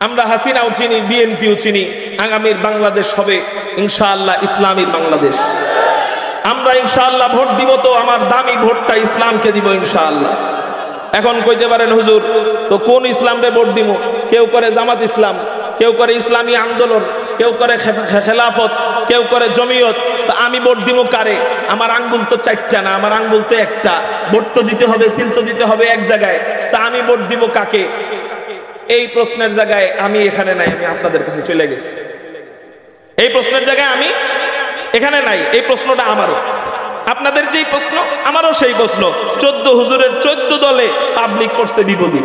আমরা হাসিনাও চিনি, বিএনপিও চিনি। আগামীর বাংলাদেশ হবে ইনশাআল্লাহ ইসলামীর বাংলাদেশ। আমরা ইনশাআল্লাহ ভোট দিব, তো আমার দামি ভোটটা ইসলামকে দিব ইনশাআল্লাহ। এখন কইতে পারেন হুজুর তো কোন ইসলামরে ভোট দিব? কেউ করে জামাত ইসলাম, কেউ করে ইসলামী আন্দোলন, কেউ করে খেলাফত, কেউ করে জমিয়ত। তো আমি ভোট দিব কারে? আমার আঙ্গুল তো চারটা না, আমার আঙ্গুল তো একটা। ভোট তো দিতে হবে, সিল তো দিতে হবে এক জায়গায়। তা আমি ভোট দিব কাকে? এই প্রশ্নের জায়গায় আমি এখানে নাই, আমি আপনাদের কাছে চলে গেছি। এই প্রশ্নের জায়গায় আমি এখানে নাই। এই প্রশ্নটা আমারও, আপনাদের যেই প্রশ্ন আমারও সেই প্রশ্ন। 14 হুজুরের 14 দলে পাবলিক করছে বিপদী,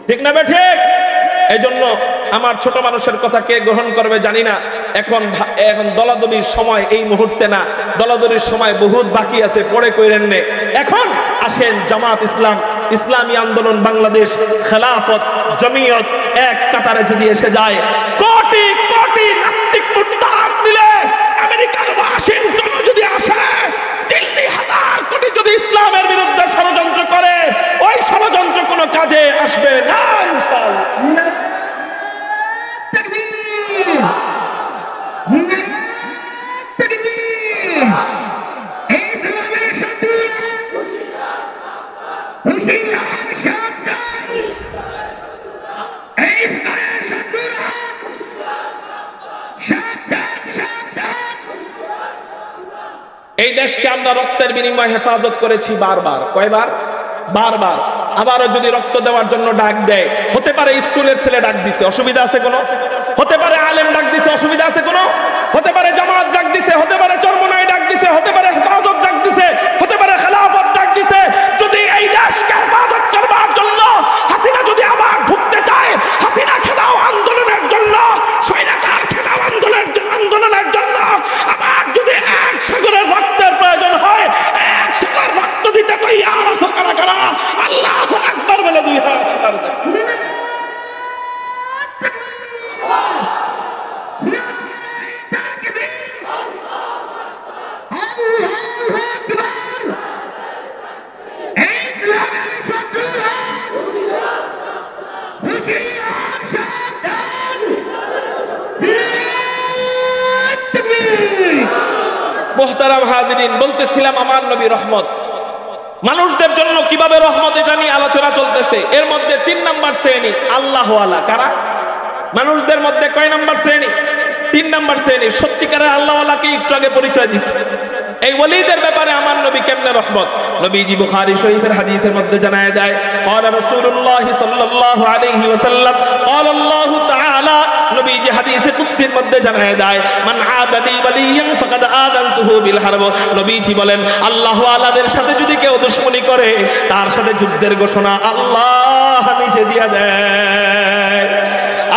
ঠিক না ঠিক? এই জন্য আমার ছোট মানুষের কথা কে গ্রহণ করবে জানি না। এখন দলাদলির সময় এই মুহূর্তে না, দলাদলির সময় বহুত বাকি আছে, পরে কইরেন নে। এখন আসেন জামাত ইসলাম, ইসলামী আন্দোলন বাংলাদেশ, খেলাফত, জমিয়ত এক কাতারে যদি এসে যায়, কোটি কোটি নাস্তিক মুরতাদ মিলে আমেরিকার ওয়াশিংটন যদি আসে, দিল্লি হাজার কোটি যদি ইসলামের বিরুদ্ধে ষড়যন্ত্র করে, ওই ষড়যন্ত্র কোনো কাজে আসবে না ইনশাআল্লাহ। এই দেশকে আমরা রক্তের বিনিময়ে হেফাজত করেছি বারবার। কয়বার? বারবার। আবারও যদি রক্ত দেওয়ার জন্য ডাক দেয়, হতে পারে স্কুলের ছেলে ডাক দিছে, অসুবিধা আছে কোনো? হতে পারে আলেম ডাক দিছে, অসুবিধা আছে কোনো? হতে পারে জামাত ডাক দিছে, হতে পারে চরমনাই ডাক দিছে, হতে পারে হেফাজত ডাক দিছে, হতে পারে খেলাফত ডাক দিছে। যদি এই দেশকে হেফাজত করবার জন্য হাসিনা যদি আবার ঢুকতে চায়, হাসিনা খেদাও আন্দোলনের জন্য, স্বৈরাচার খেদাও আন্দোলনের জন্য আবার যদি এক সাগরের রক্তের প্রয়োজন হয়, এক সাগর রক্ত দিতে তৈয়ার আছো কারা কারা? আল্লাহু আকবার বলে দুই হাত ছাড় দেন। মুহতারাম হাজিরিন, বলতেছিলাম আমার নবী রহমত, মানুষদের জন্য কিভাবে রহমত, এটা নিয়ে আলোচনা চলতেছে। এর মধ্যে 3 নাম্বার শ্রেণী আল্লাহ ওয়ালা। কারা? মানুষদের মধ্যে কয় নাম্বার শ্রেণী? 3 নাম্বার শ্রেণী। সত্যিকারের আল্লাহ ওয়ালাকে একটু আগে পরিচয় দিছে। এই ওয়ালিদের ব্যাপারে আমার নবী কেমনে রহমত? নবীজি বুখারী শরীফের হাদিসের মধ্যে জানায় দেয়, ক্বালা রাসূলুল্লাহ সাল্লাল্লাহু আলাইহি ওয়াসাল্লাম, ক্বালা আল্লাহু তাআলা, নবীজি হাদিসে কুদসির মধ্যে জানায় দেয়, মান আদালি ওয়ালিয়ান ফাকাদ আযানতুহু বিল হারব। নবীজি বলেন, আল্লাহ ওয়ালাদের সাথে যদি কেউ দুশমনি করে, তার সাথে যুদ্ধের ঘোষণা আল্লাহ নিজে দিয়ে দেয়।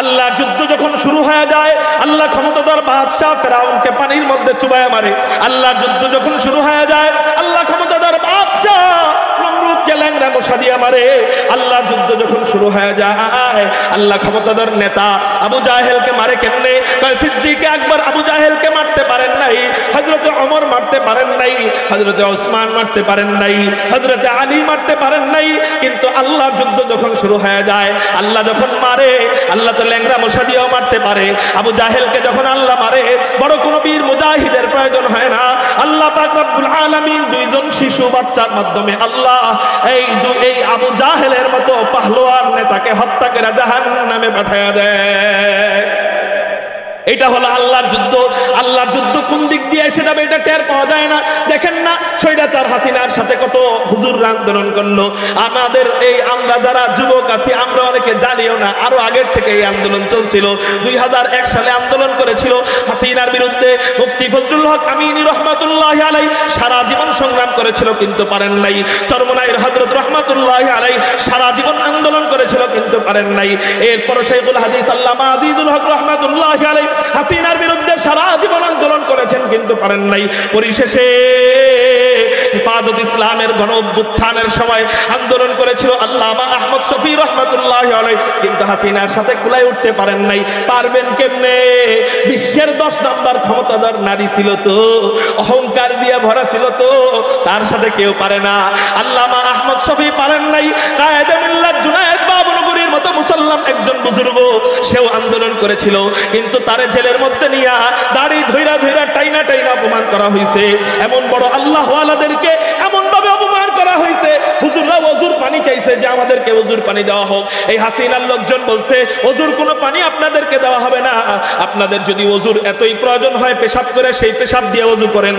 আল্লাহ যুদ্ধ যখন শুরু হয়ে যায়, আল্লাহ ক্ষমতাধর বাদশাহ ফেরাউনকে পানির মধ্যে চুবায় মারে। আল্লাহ যুদ্ধ যখন শুরু হয়ে যায়, আল্লাহ ক্ষমতাধর বাদশাহ নমরুদকে ল্যাংড়া মশা দিয়ে মারে। আল্লাহ যুদ্ধ যখন শুরু হয়ে যায়, আল্লাহ ক্ষমতাধর নেতা আবু জাহেলকে মারে। কেমনে? সিদ্দিক আকবর আবু জাহেলকে মারতে পারেন নাই, হযরতে ওমর মারতে পারেন নাই, হযরতে ওসমান মারতে পারেন নাই, হযরতে আলী মারতে পারেন নাই। কিন্তু আল্লাহ যুদ্ধ যখন শুরু হয়ে যায়, আল্লাহ যখন মারে, আল্লাহ তো ল্যাংড়া মশা দিয়েও মারতে পারে। আবু জাহেলকে যখন আল্লাহ মারে, বড় কোনো বীর মুজাহিদের প্রয়োজন হয় না। আল্লাহ পাক রব্বুল আলামিন 2জন শিশু বাচ্চার মাধ্যমে আল্লাহ এই আবু জাহেলের মতো পাহলোয়ান নেতাকে হত্যা করে জাহান্নামে পাঠায়া দেয়। এটা হলো আল্লাহর যুদ্ধ। আল্লাহর যুদ্ধ কোন দিক দিয়ে এসে যাবে এটা টের পাওয়া যায় না। দেখেন না স্বৈরাচার হাসিনার সাথে কত হুজুররা আন্দোলন করলো। আমাদের আমরা যারা যুবক আছি, আমরা অনেকে জানিও না, আরো আগের থেকে এই আন্দোলন চলছিল। 2001 সালে আন্দোলন করেছিল হাসিনার বিরুদ্ধে। মুফতি ফজলুল হক আমিনী রহমাতুল্লাহি আলাইহি সারা জীবন সংগ্রাম করেছিল, কিন্তু পারেন নাই। চরমনাইয়ের হযরত রহমাতুল্লাহি আলাইহি সারা জীবন আন্দোলন করেছিল, কিন্তু পারেন নাই। এরপর শাইখুল হাদিস আল্লামা আজিজুল হক রহমাতুল্লাহি আলাইহি হাসিনার বিরুদ্ধে সারা জীবন আন্দোলন করেছেন, কিন্তু পারেন নাই। পরিশেষে হেফাজত ইসলামের গণ অভ্যুত্থানের সময় আন্দোলন করেছিল আল্লামা আহমদ শফি রহমাতুল্লাহি আলাইহি, কিন্তু হাসিনার সাথে কুলায় উঠতে পারেন নাই। পারবেন কেমনে? বিশ্বের 10 নম্বর ক্ষমতাধর নারী ছিল তো, অহংকার দিয়ে ভরা ছিল তো, তার সাথে কেউ পারে না। আল্লামা আহমদ শফি পারেন নাই, কায়েদে মিল্লাত জুনায়েদ বাবনগরীর মতো মতো মুসলমান একজন বুজুর্গ, সেও আন্দোলন করেছিল, কিন্তু তারে জেলের মধ্যে নিয়ে দাড়ি ধইরা ধইরা টাইনা টাইনা অপমান করা হয়েছে। এমন বড় আল্লাহওয়ালাদেরকে এমন ভাবে অপমান করা হয়েছে, হুজুররা ওযুর পানি চাইছে যে আমাদেরকে ওযুর পানি দেওয়া হোক। এই হাসিনার লোকজন বলছে ওযুর কোনো পানি আপনাদেরকে দেওয়া হবে না, আপনাদের যদি ওযুর এতই প্রয়োজন হয় পেশাব করে সেই পেশাব দিয়ে ওযু করেন।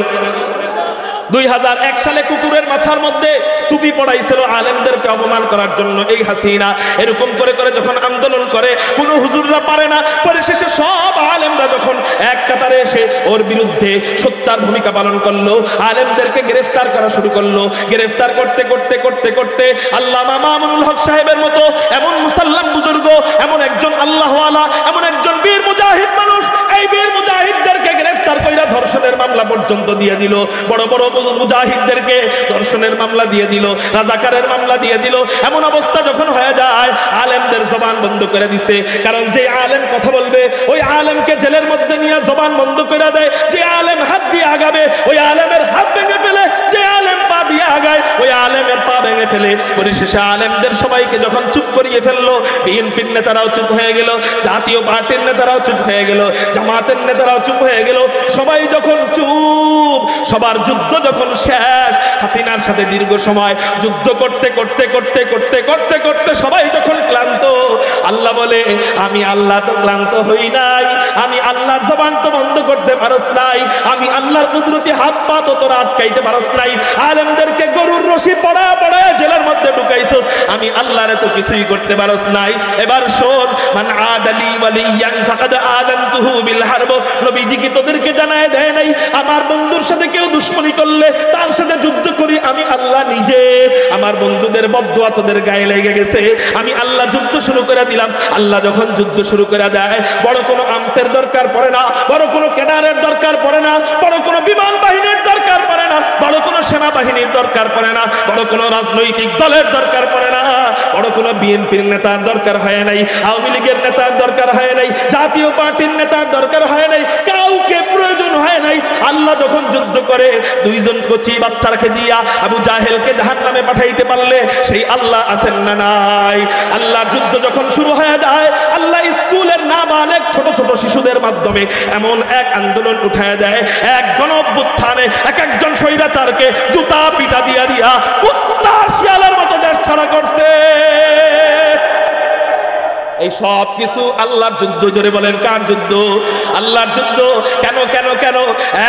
2001 সালে কুকুরের মাথার মধ্যে টুপি পড়াইছিল আলেমদেরকে অপমান করার জন্য এই হাসিনা। এরকম করে করে যখন আন্দোলন করে কোনো হুজুররা পারে না, পরিশেষে সব আলেমরা যখন এক কাতারে এসে ওর বিরুদ্ধে সোচ্চার ভূমিকা পালন করলো, আলেমদেরকে গ্রেফতার করা শুরু করলো। গ্রেফতার করতে করতে করতে করতে আল্লামা মামুনুল হক সাহেবের মতো এমন মুসলমান বুজুর্গ, এমন একজন আল্লাহওয়ালা, এমন একজন বীর মুজাহিদ মানুষ, এই বীর মুজাহিদদেরকে গ্রেফতার কইরা ধর্ষণের মামলা পর্যন্ত দিয়ে দিল। বড় বড় মুজাহিদদেরকে ধর্ষণের মামলা দিয়ে দিল, রাজাকারের মামলা দিয়ে দিল। এমন অবস্থা যখন হয়ে যায়, আলেমদের জবান বন্ধ করে দিছে। কারণ যে আলেম কথা বলবে ওই আলেমকে জেলের মধ্যে নিয়ে জবান বন্ধ করে দেয়। যে আলেম হাত দিয়ে আগাবে ওই আলেমের হাত ভেঙে ফেলে, যে আলেম পা দিয়ে আগায় ওই আলেমের পা ভেঙে ফেলে। পরিশেষে আলেমদের সবাইকে যখন চুপ করিয়ে ফেললো, বিএনপির নেতারাও চুপ হয়ে গেল, জাতীয় পার্টির নেতারাও চুপ হয়ে গেল, জামাতের নেতারাও চুপ হয়ে গেল। সবাই যখন চুপ, সবার যুদ্ধ যখন শেষ, হাসিনার সাথে দীর্ঘ সময় যুদ্ধ করতে করতে করতে করতে করতে করতে সবাই যখন ক্লান্ত, আল্লাহ বলে আমি আল্লাহ তো ক্লান্ত হই নাই, আমি আল্লাহর জবান তো বন্ধ করতে পারস নাই, আমি আল্লাহর কুদরতি হাত পা তো তোরা আটকাইতে পারস নাই, আলেমদেরকে গরুর রশি পড়া পড়া জেলার মধ্যে ঢুকাইছস, আমি আল্লাহরে তো কিছুই করতে পারস নাই। এবার শোন, মান আদালি ওয়ালিয়ান ফাকাদ আযানতুহু বিল হারব। নবীজি কি তোদেরকে জানায় দেয় নাই আমার বন্ধুর সাথে কেউ দুশমনি করলে তার সাথে যুদ্ধ করি আমি আল্লাহ নিজে? আমার বন্ধুদের বদদুয়া তোদের গায়ে লেগে গেছে, আমি আল্লাহ যুদ্ধ শুরু করে দিলাম। আল্লাহ যখন যুদ্ধ শুরু করে দেয়, বড় কোনো আর্মসের দরকার পড়ে না, বড় কোনো ক্যাডারের দরকার পড়ে না, বড় কোনো বিমান বাহিনীর দরকার পড়ে না, বড় কোনো সেনাবাহিনীর দরকার পড়ে না, বড় কোনো রাজনৈতিক দলের দরকার পড়ে না, বড় কোনো বিএনপির নেতার দরকার হয় নাই, আওয়ামী লীগের নেতার দরকার হয় নাই, জাতীয় পার্টির নেতার দরকার হয় নাই, কাউকে প্রয়োজন হয় নাই। আল্লাহ যখন যুদ্ধ করে দুইজন কচি বাচ্চাকে দিয়া আবু জাহেলকে জাহান্নামে পাঠাইতে পারলে সেই আল্লাহ আছেন না নাই? আল্লাহর যুদ্ধ যখন শুরু হয়ে যায়, আল্লাহ স্কুলের নাবালেগ ছোট ছোট শিশুদের মাধ্যমে এমন এক আন্দোলন উঠায় দেয়, এক গণঅভ্যুত্থানে এক একজন স্বৈরাচারকে জুতা পিটা দিয়া দিয়া কুত্তা শিয়ালের মতো দেশ ছাড়া করছে। এই সব কিছু আল্লাহর যুদ্ধ। জোরে বলেন কার যুদ্ধ? আল্লাহর যুদ্ধ। কেন কেন কেন?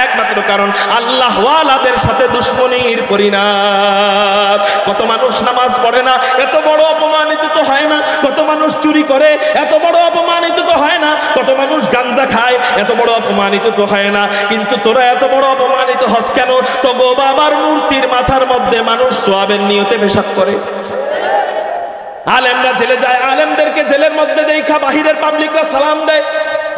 একমাত্র কারণ আল্লাহ ওয়ালাদের সাথে দুশমনির পরিণাম। কত মানুষ নামাজ পড়ে না, এত বড় অপমানিত তো হয় না। কত মানুষ চুরি করে, এত বড় অপমানিত তো হয় না। কত মানুষ গাঞ্জা খায়, এত বড় অপমানিত তো হয় না। কিন্তু তোরা এত বড় অপমানিত হস কেন? তো গো বাবার মূর্তির মাথার মধ্যে মানুষ সোয়াবের নিয়তে পেশাব করে। আলেমরা জেলে যায়, আলেমদেরকে জেলের মধ্যে দেখা বাহিরের পাবলিকরা সালাম দেয়।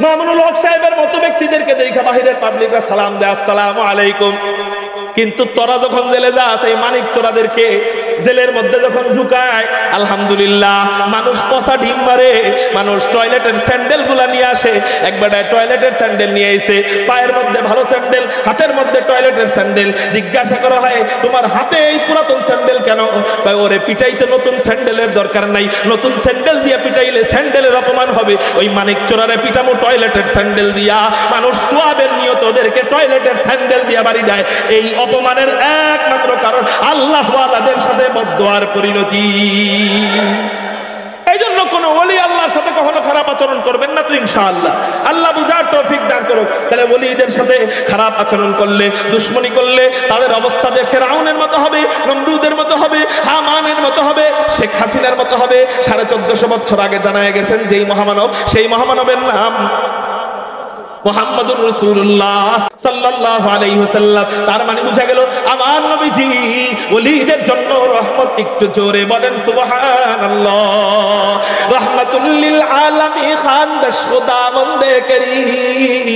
মামুনুল হক সাহেবের মতো ব্যক্তিদেরকে দেখা বাহিরের পাবলিকরা সালাম দেয়, আসসালামু আলাইকুম। কিন্তু তোরা যখন জেলে যাস, এই মানিক চোরাদেরকে জেলের মধ্যে যখন ঢুকায়, আলহামদুলিল্লাহ মানুষ পচা ডিম মারে, মানুষ টয়লেটের স্যান্ডেল গুলা নিয়ে আসে। একবার টয়লেটের স্যান্ডেল নিয়ে এসে, পায়ের মধ্যে ভালো স্যান্ডেল, হাতের মধ্যে টয়লেটের স্যান্ডেল। জিজ্ঞাসা করা হয় তোমার হাতে এই পুরাতন স্যান্ডেল কেন? ওরে পিটাইতে নতুন স্যান্ডেলের দরকার নাই, নতুন স্যান্ডেল দিয়ে পিটাইলে স্যান্ডেলের অপমান হবে। ওই মানিক চোরারে পিটামো টয়লেটের স্যান্ডেল দিয়া। মানুষ সোয়াবের নিয়ত ওদেরকে টয়লেটের স্যান্ডেল দিয়া বাড়ি দেয়। এই অপমানের একমাত্র কারণ আল্লাহ ওয়ালাদের সাথে বদদুয়ার পরিণতি। এই জন্য কোন ওলি আল্লাহর সাথে কখনো খারাপ আচরণ করবেন না তো ইনশাআল্লাহ। আল্লাহ বুঝার তৌফিক দান করুক। তাহলে ওলিদের সাথে খারাপ আচরণ করলে, দুশমনি করলে তাদের অবস্থা যে ফেরাউনের মতো হবে, নমরুদের মতো হবে, হামানের মতো হবে, শেখ হাসিনার মতো হবে। 1450 বছর আগে জানায় গেছেন যেই মহামানব, সেই মহামানবের নাম মুহাম্মাদুর রাসূলুল্লাহ সাল্লাল্লাহু আলাইহি ওয়াসাল্লাম। তার মানে বুঝা গেল আমার নবীজি ওলিদের জন্য রহমত। একটু জোরে বলেন সুবহানাল্লাহ। রাহমাতুল লিল আলামিন খানদাশ খুদাবন্দে করিম,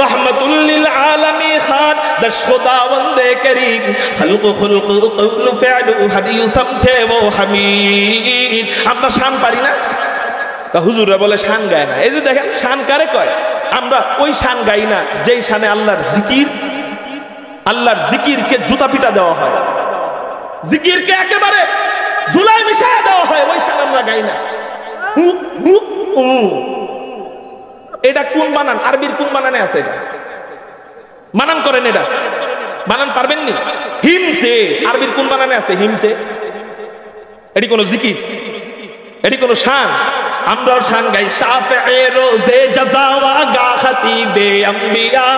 রাহমাতুল লিল আলামিন খানদাশ খুদাবন্দে করিম, খালকু খুলকু কওলু ফি'লু হাদিয়ু সামতে ও হামিদ। আমরা শান পারি না, হুজুররা বলে শান গায় না। এই যে দেখেন শান কারে কয়? আমরা ওই শান গাই না যেই শানে আল্লাহর জিকির, আল্লাহর জিকিরকে জুতা পিটা দেওয়া হয়। জিকিরকে একেবারে ধুলায় মিশায় দেওয়া হয় ওই শান আমরা গাই না। হু হু উ, এটা কোন বানান? আরবির কোন বানানে আছে? এটা বানান করেন, এটা বানান পারবেননি? হিমতে আরবির কোন বানানে আছে? হিমতে। এটি কোন জিকির? এটি কোন শান? আমরাও শান গাই। শাফিঈ রোজে জাযাওয়া গা খতিবে আম্বিয়া,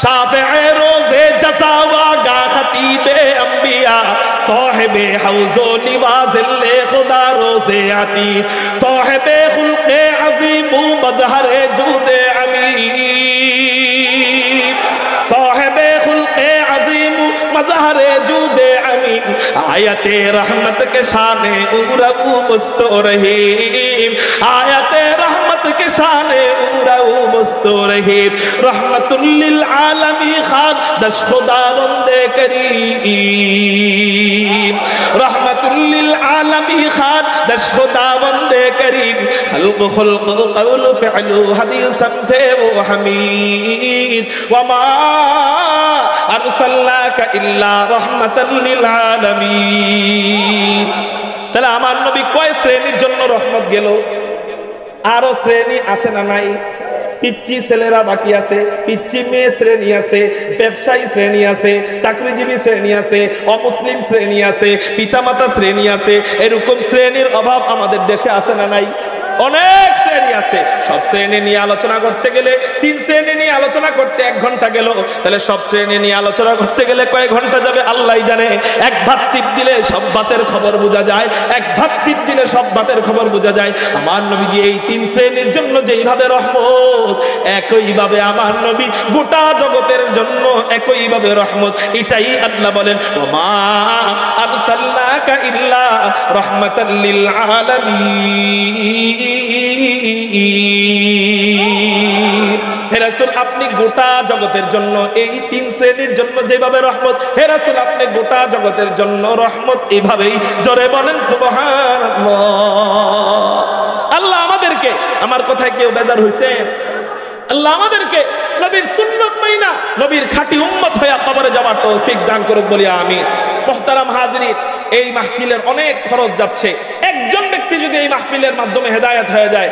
শাফিঈ রোজে জাযাওয়া গা খতিবে আম্বিয়া, সাহেবে হাউজো নিওয়াজিলে খুদা রোজে আতি, সাহেবে খুলকে আযীম মজহরে জুদে আমিন, সাহেবে খুলকে আযীম मज़हरे जूदे अमीन, आयते रहमत के शाने उमरऊ मुस्तो रहीम, आयते रहमत के शाने उमरऊ मुस्तो रहीम, रहमतुल लिल आलमी खाक दश खुदा बंदे करीम, रहमतुल लिल आलमी खाक दश खुदा बंदे करीम, खल्क़ खुल्क़ क़ौल फ़िअल हदीसन थे वो हमीद, वमा अरसलनाका इल्ला रहमतल लिल आलमीन। তাহলে আমার নবী কয় শ্রেণীর জন্য রহমত গেল? আরো শ্রেণী আছে না নাই? পিচ্চি ছেলেরা বাকি আছে, পিচ্চি মেয়ে শ্রেণী আছে, ব্যবসায়ী শ্রেণী আছে, চাকরিজীবী শ্রেণী আছে, অমুসলিম শ্রেণী আছে, পিতামাতা শ্রেণী আছে। এরকম শ্রেণীর অভাব আমাদের দেশে আছে না নাই? অনেক শ্রেণী আছে। সব শ্রেণী নিয়ে আলোচনা করতে গেলে 3 শ্রেণী নিয়ে আলোচনা করতে 1 ঘন্টা গেল। তাহলে সব শ্রেণী নিয়ে আলোচনা করতে গেলে কয় ঘন্টা যাবে আল্লাহই জানে। এক ভাত টিপ দিলে সব ভাতের খবর বোঝা যায়, এক ভাত টিপ দিলে সব ভাতের খবর বোঝা যায়। আমার নবীজি এই 3 শ্রেণীর জন্য যেইভাবে রহমত, একইভাবে আমার নবী গোটা জগতের জন্য একইভাবে রহমত। এটাই আল্লাহ বলেন, ওমা আরসালনাকা ইল্লা রাহমাতাল লিল আলামিন। হে রাসূল, আপনি গোটা জগতের জন্য এই 3 শ্রেণীর জন্য যেভাবে রহমত, হে রাসূল আপনি গোটা জগতের জন্য রহমত। এইভাবেই জোরে বলেন সুবহানাল্লাহ। আল্লাহ আমাদেরকে, আমার কথায় কেউ বেজার হইছে? আল্লাহ আমাদেরকে নবীর সুন্নাত মাইনা নবীর খাঁটি উম্মত হয়ে কবরে যাওয়ার তৌফিক দান করুক বলি আমিন। মুহতারাম হাজিরিন, এই মাহফিলের অনেক খরচ যাচ্ছে। একজন ব্যক্তি যদি এই মাহফিলের মাধ্যমে হেদায়েত হয়ে যায়,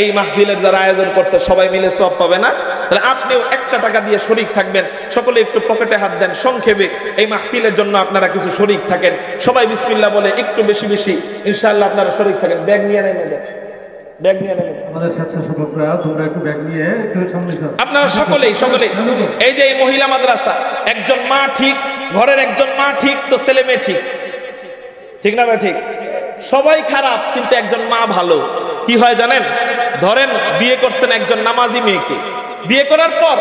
এই মাহফিলের যারা আয়োজন করছে সবাই মিলে সওয়াব পাবে না? তাহলে আপনিও 1 টাকা দিয়ে শরীক থাকবেন। সকলে একটু পকেটে হাত দেন, সংক্ষেপে এই মাহফিলের জন্য আপনারা কিছু শরীক থাকেন। সবাই বিসমিল্লাহ বলে একটু বেশি বেশি ইনশাআল্লাহ আপনারা শরীক থাকেন। ব্যাগ নিয়ে নেমে যান, ব্যাগ নিয়ে নেমে যান। আমাদের স্বেচ্ছাসেবকরা তোমরা একটু ব্যাগ নিয়ে একটু সামনে যাও। আপনারা সকলেই এই যে এই মহিলা মাদ্রাসা, একজন মা ঠিক, ঘরের একজন মা ঠিক, তো ছেলে মেয়ে ঠিক, ঠিক না ভাই? ঠিক। সবাই খারাপ কিন্তু একজন মা ভালো। কি হয় জানেন? ধরেন বিয়ে করছেন একজন নামাজি মেয়েকে, বিয়ে করার পর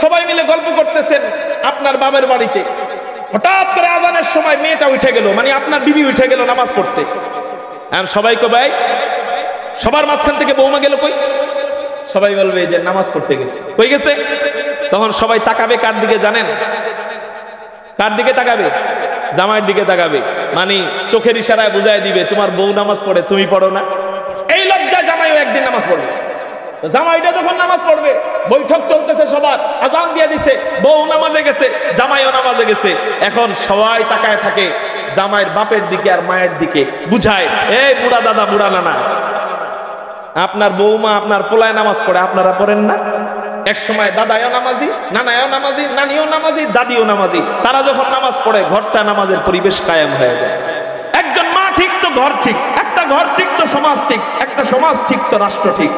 সবাই মিলে গল্প করতেছেন আপনার বাবার বাড়িতে, হঠাৎ করে আজানের সময় মেয়েটা উঠে গেল, মানে আপনার বিবি উঠে গেল নামাজ পড়তে। আর সবাই কবে, সবার মাঝখান থেকে বৌমা গেল কই? সবাই বলবে যে নামাজ পড়তে গেছে। কই গেছে? তখন সবাই তাকাবে কার দিকে জানেন? কার দিকে তাকাবে? জামাইয়ের দিকে তাকাবে, মানে চোখের ইশারায় বুঝায় দিবে তোমার বউ নামাজ পড়ে, তুমি পড়ো না। এই লজ্জা জামাইও একদিন নামাজ পড়বে। জামাইটা যখন নামাজ পড়বে, বৈঠক চলতেছে, সবার আজান দিয়ে দিছে, বউ নামাজে গেছে, জামাইও নামাজে গেছে। এখন সবাই তাকায় থাকে জামাইয়ের বাপের দিকে আর মায়ের দিকে, বুঝায় এই বুড়া দাদা বুড়া নানা, আপনার বৌমা আপনার পোলায় নামাজ পড়ে, আপনারা পড়েন না? এক সময় দাদাও নামাজি, নানাও নামাজি, নানিও নামাজি, দাদিও নামাজি। তারা যখন নামাজ পড়ে ঘরটা নামাজের পরিবেশ কায়েম হয়ে যায়। একজন মা ঠিক তো ঘর ঠিক, একটা ঘর ঠিক তো সমাজ ঠিক, একটা সমাজ ঠিক তো রাষ্ট্র ঠিক।